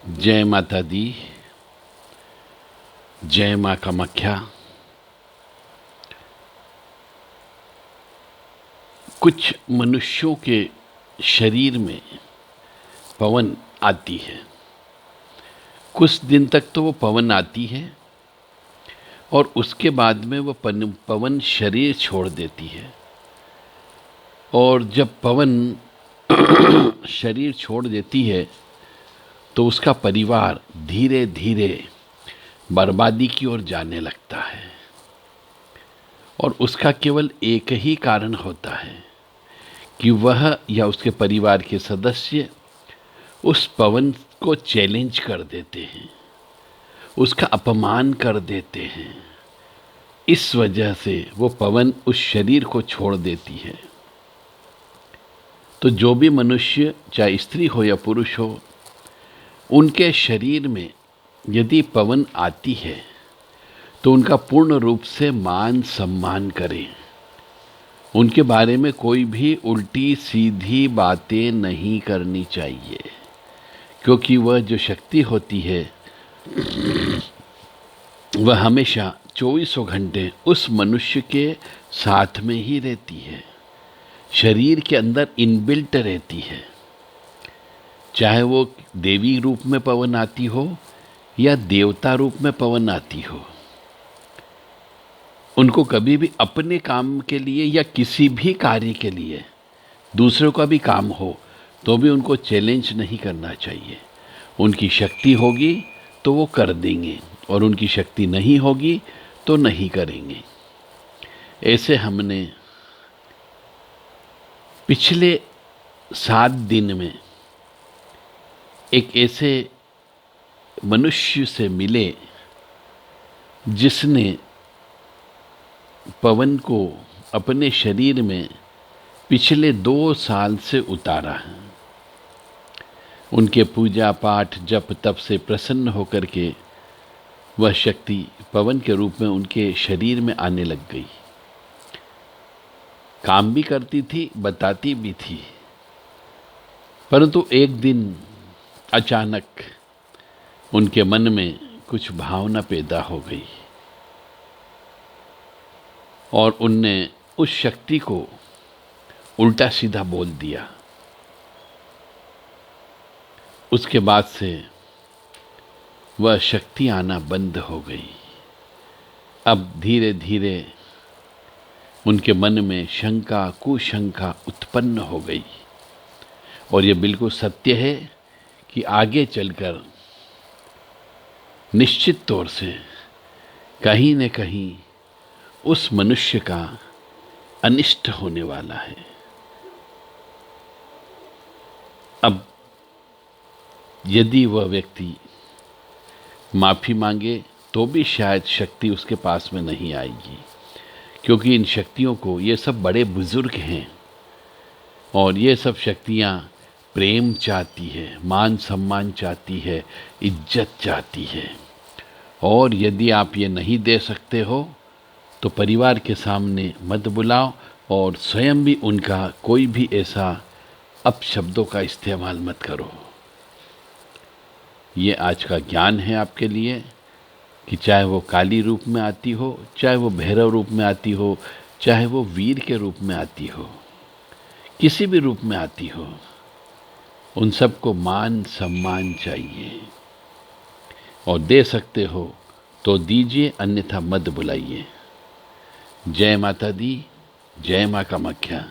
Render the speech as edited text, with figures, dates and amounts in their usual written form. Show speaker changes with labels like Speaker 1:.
Speaker 1: जय माता दी। जय माँ कामाख्या। कुछ मनुष्यों के शरीर में पवन आती है। कुछ दिन तक तो वो पवन आती है और उसके बाद में वो पवन शरीर छोड़ देती है। और जब पवन शरीर छोड़ देती है तो उसका परिवार धीरे धीरे बर्बादी की ओर जाने लगता है। और उसका केवल एक ही कारण होता है कि वह या उसके परिवार के सदस्य उस पवन को चैलेंज कर देते हैं, उसका अपमान कर देते हैं। इस वजह से वो पवन उस शरीर को छोड़ देती है। तो जो भी मनुष्य, चाहे स्त्री हो या पुरुष हो, उनके शरीर में यदि पवन आती है तो उनका पूर्ण रूप से मान सम्मान करें। उनके बारे में कोई भी उल्टी सीधी बातें नहीं करनी चाहिए, क्योंकि वह जो शक्ति होती है वह हमेशा 24 घंटे उस मनुष्य के साथ में ही रहती है, शरीर के अंदर इनबिल्ट रहती है। चाहे वो देवी रूप में पवन आती हो या देवता रूप में पवन आती हो, उनको कभी भी अपने काम के लिए या किसी भी कार्य के लिए, दूसरों का भी काम हो तो भी उनको चैलेंज नहीं करना चाहिए। उनकी शक्ति होगी तो वो कर देंगे और उनकी शक्ति नहीं होगी तो नहीं करेंगे। ऐसे हमने पिछले 7 दिन में एक ऐसे मनुष्य से मिले जिसने पवन को अपने शरीर में पिछले 2 साल से उतारा है। उनके पूजा पाठ जप तप से प्रसन्न होकर के वह शक्ति पवन के रूप में उनके शरीर में आने लग गई। काम भी करती थी, बताती भी थी, परंतु एक दिन अचानक उनके मन में कुछ भावना पैदा हो गई और उनने उस शक्ति को उल्टा सीधा बोल दिया। उसके बाद से वह शक्ति आना बंद हो गई। अब धीरे धीरे उनके मन में शंका कुशंका उत्पन्न हो गई। और ये बिल्कुल सत्य है कि आगे चलकर निश्चित तौर से कहीं न कहीं उस मनुष्य का अनिष्ट होने वाला है। अब यदि वह व्यक्ति माफ़ी मांगे तो भी शायद शक्ति उसके पास में नहीं आएगी, क्योंकि इन शक्तियों को, ये सब बड़े बुजुर्ग हैं और ये सब शक्तियाँ प्रेम चाहती है, मान सम्मान चाहती है, इज्जत चाहती है। और यदि आप ये नहीं दे सकते हो तो परिवार के सामने मत बुलाओ और स्वयं भी उनका कोई भी ऐसा अपशब्दों का इस्तेमाल मत करो। ये आज का ज्ञान है आपके लिए कि चाहे वो काली रूप में आती हो, चाहे वो भैरव रूप में आती हो, चाहे वो वीर के रूप में आती हो, किसी भी रूप में आती हो, उन सबको मान सम्मान चाहिए। और दे सकते हो तो दीजिए, अन्यथा मत बुलाइए। जय माता दी। जय माँ कामाख्या।